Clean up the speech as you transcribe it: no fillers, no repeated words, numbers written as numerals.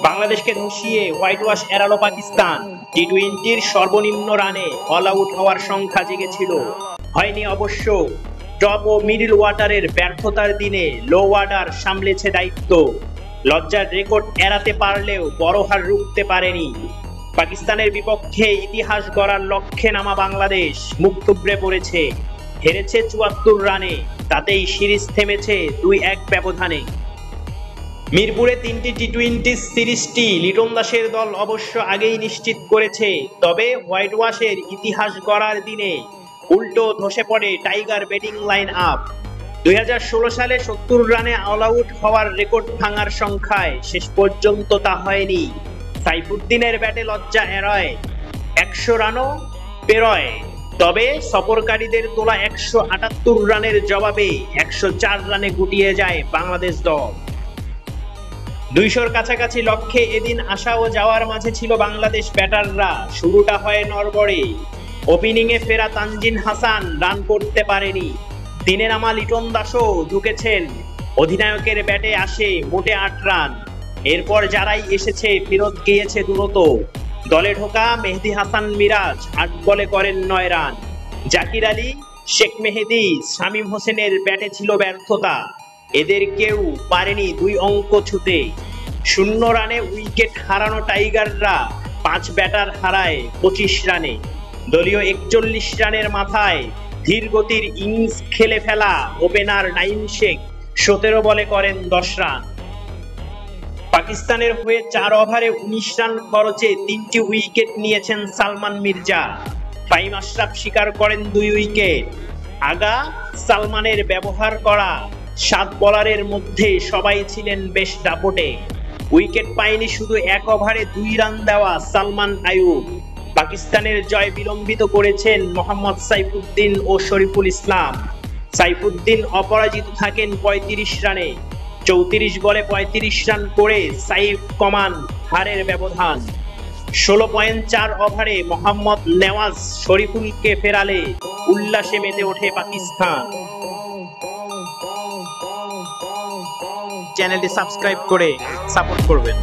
বাংলাদেশকে ধসিয়ে white wash এড়ালো Pakistan. টি-20-র সর্বনিম্ন রানে অল আউট হওয়ার সংখ্যা জেগেছিল। হয়নি অবশ্য। টপ ও মিডল ওয়াটারের ব্যর্থতার দিনে লো ওয়াটার সামলেছে দায়িত্ব। লজ্জার রেকর্ড এড়াতে পারলেও বড় হার রুখতে পারেনি। পাকিস্তানের বিপক্ষে ইতিহাস গড়ার লক্ষ্যে নামা বাংলাদেশ মুখ থুবড়ে পড়েছে। হেরেছে ৭৪ রানে, তাতেই সিরিজ থেমেছে ২-১ ব্যবধানে। মিরপুরে ৩টি টি-20 সিরিজটি লিটন দাসের দল অবশ্য আগেই নিশ্চিত করেছে। তবে হোয়াইট ওয়াশের ইতিহাস গড়ার দিনে উল্টো ধসে পড়ে টাইগার ব্যাটিং লাইন আপ। ২০১৬ সালে ৭০ রানে অল আউট হওয়ার রেকর্ড ভাঙার সংখ্যায় শেষ পর্যন্ত তা হয়নি। সাইফুদ্দিনের ব্যাটে লজ্জা এড়ায়, ১০০ রানও পেরোয়। তবে সফরকারীদের তোলা ১৭৮ রানের জবাবে ১০৪ রানে গুটিয়ে যায় বাংলাদেশ দল। ২০০-র কাছাকাছি লক্ষ্যে এদিন আসা ও যাওয়ার মাঝে ছিল বাংলাদেশ ব্যাটাররা। শুরুটা হয় নড়বড়ে। ওপেনিংয়ে ফেরা তানজিন হাসান রান করতে পারেনি। দিনে নামা লিটন দাসও ঢুকেছেন। অধিনায়কের ব্যাটে আসে মোটে ৮ রান। এরপর যারাই এসেছে ফেরত গিয়েছে দ্রুত। দলে ঢোকা মেহেদী হাসান মিরাজ ৮ বলে করেন ৯ রান। জাকির আলী, শেখ মেহেদী, শামীম হোসেনের ব্যাটে ছিল ব্যর্থতা। এদের কেউ পারেনি ২ অঙ্ক ছুঁতে। ০ রানে উইকেট হারানো টাইগাররা ৫ ব্যাটার হারায় ২৫ রানে। দলীয় ৪১ রানের মাথায় ধীর গতির ইনিংস খেলে ফেলা ওপেনার নাঈম শেখ ১৭ বলে করেন ১০ রান। পাকিস্তানের হয়ে ৪ ওভারে ১৯ রান খরচে ৩টি উইকেট নিয়েছেন সালমান মির্জা। ফাহিম আশরাফ শিকার করেন ২ উইকেট। আগা সালমানের ব্যবহার করা ৭ বোলারের মধ্যে সবাই ছিলেন বেশ দাপটে। উইকেট পায়নি শুধু ১ ওভারে ২ রান দেওয়া সালমান আইয়ুব। পাকিস্তানের জয় বিলম্বিত করেছেন মোহাম্মদ সাইফুদ্দিন ও শরীফুল ইসলাম। সাইফুদ্দিন অপরাজিত থাকেন ৩৫ রানে। ৩৪ বলে ৩৫ রান করে সাইফ কমান হারের ব্যবধান। ১৬.৪ ওভারে মোহাম্মদ নেওয়াজ শরীফুলকে ফেরালে উল্লাসে মেতে ওঠে পাকিস্তান। চ্যানেলটি সাবস্ক্রাইব করে সাপোর্ট করবেন।